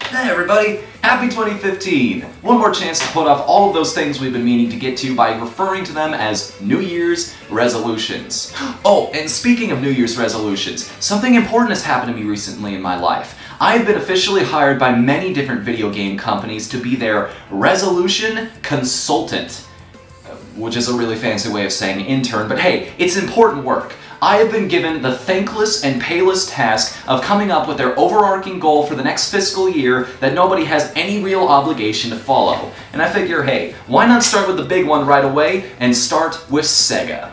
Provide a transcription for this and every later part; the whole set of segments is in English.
Hey everybody, happy 2015! One more chance to put off all of those things we've been meaning to get to by referring to them as New Year's resolutions. Oh, and speaking of New Year's resolutions, something important has happened to me recently in my life. I've been officially hired by many different video game companies to be their resolution consultant. Which is a really fancy way of saying intern, but hey, it's important work. I have been given the thankless and payless task of coming up with their overarching goal for the next fiscal year that nobody has any real obligation to follow. And I figure, hey, why not start with the big one right away and start with Sega?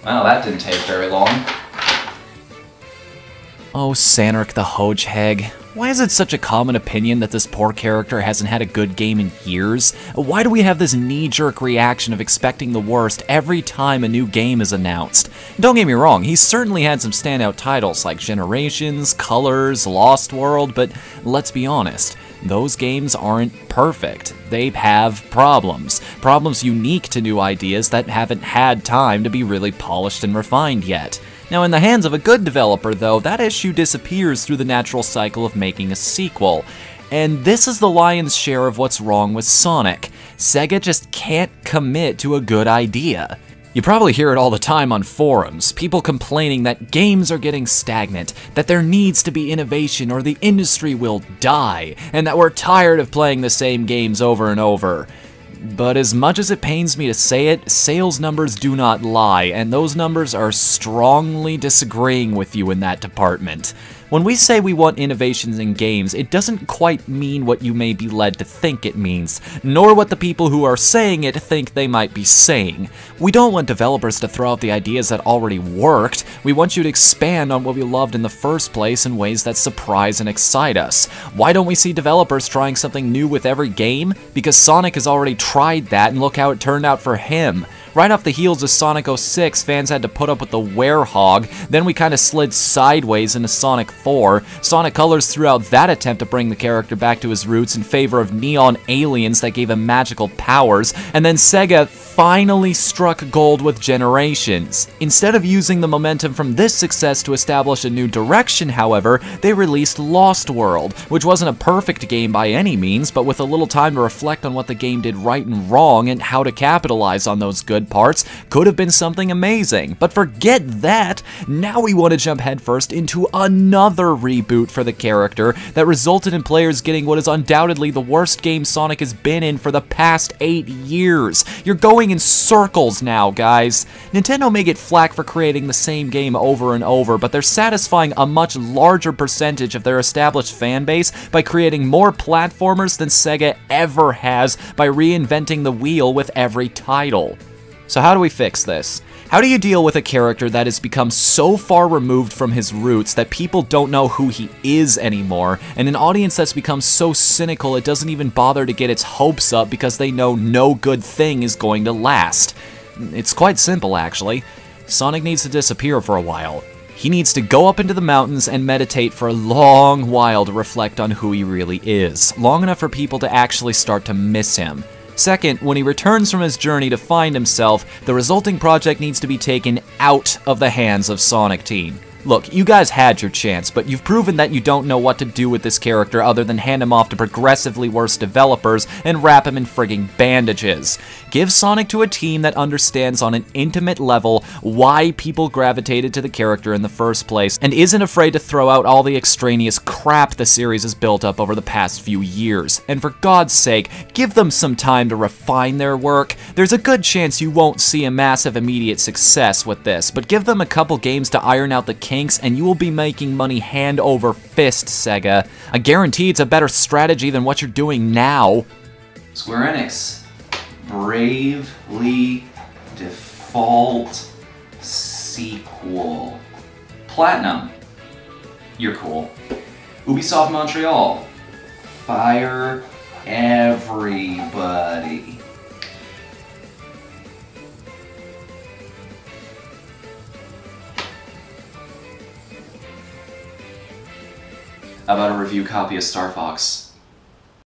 Well, that didn't take very long. Oh, Sanric the Hodgehag. Why is it such a common opinion that this poor character hasn't had a good game in years? Why do we have this knee-jerk reaction of expecting the worst every time a new game is announced? Don't get me wrong, he's certainly had some standout titles like Generations, Colors, Lost World, but let's be honest, those games aren't perfect. They have problems. Problems unique to new ideas that haven't had time to be really polished and refined yet. Now, in the hands of a good developer, though, that issue disappears through the natural cycle of making a sequel. And this is the lion's share of what's wrong with Sonic. Sega just can't commit to a good idea. You probably hear it all the time on forums, people complaining that games are getting stagnant, that there needs to be innovation or the industry will die, and that we're tired of playing the same games over and over. But as much as it pains me to say it, sales numbers do not lie, and those numbers are strongly disagreeing with you in that department. When we say we want innovations in games, it doesn't quite mean what you may be led to think it means, nor what the people who are saying it think they might be saying. We don't want developers to throw out the ideas that already worked. We want you to expand on what we loved in the first place in ways that surprise and excite us. Why don't we see developers trying something new with every game? Because Sonic has already tried that, and look how it turned out for him. Right off the heels of Sonic 06, fans had to put up with the Werehog, then we kinda slid sideways into Sonic 4. Sonic Colors threw out that attempt to bring the character back to his roots in favor of neon aliens that gave him magical powers, and then Sega finally struck gold with Generations. Instead of using the momentum from this success to establish a new direction, however, they released Lost World, which wasn't a perfect game by any means, but with a little time to reflect on what the game did right and wrong and how to capitalize on those good parts, could have been something amazing. But forget that! Now we want to jump headfirst into another reboot for the character that resulted in players getting what is undoubtedly the worst game Sonic has been in for the past 8 years. You're going in circles now, guys. Nintendo may get flack for creating the same game over and over, but they're satisfying a much larger percentage of their established fan base by creating more platformers than Sega ever has by reinventing the wheel with every title. So how do we fix this? How do you deal with a character that has become so far removed from his roots that people don't know who he is anymore, and an audience that's become so cynical it doesn't even bother to get its hopes up because they know no good thing is going to last? It's quite simple, actually. Sonic needs to disappear for a while. He needs to go up into the mountains and meditate for a long while to reflect on who he really is, long enough for people to actually start to miss him. Second, when he returns from his journey to find himself, the resulting project needs to be taken out of the hands of Sonic Team. Look, you guys had your chance, but you've proven that you don't know what to do with this character other than hand him off to progressively worse developers and wrap him in frigging bandages. Give Sonic to a team that understands on an intimate level why people gravitated to the character in the first place, and isn't afraid to throw out all the extraneous crap the series has built up over the past few years. And for God's sake, give them some time to refine their work. There's a good chance you won't see a massive immediate success with this, but give them a couple games to iron out the kinks and you will be making money hand over fist, Sega. I guarantee it's a better strategy than what you're doing now. Square Enix, Bravely Default sequel. Platinum, you're cool. Ubisoft Montreal, fire everybody. How about a review copy of Star Fox?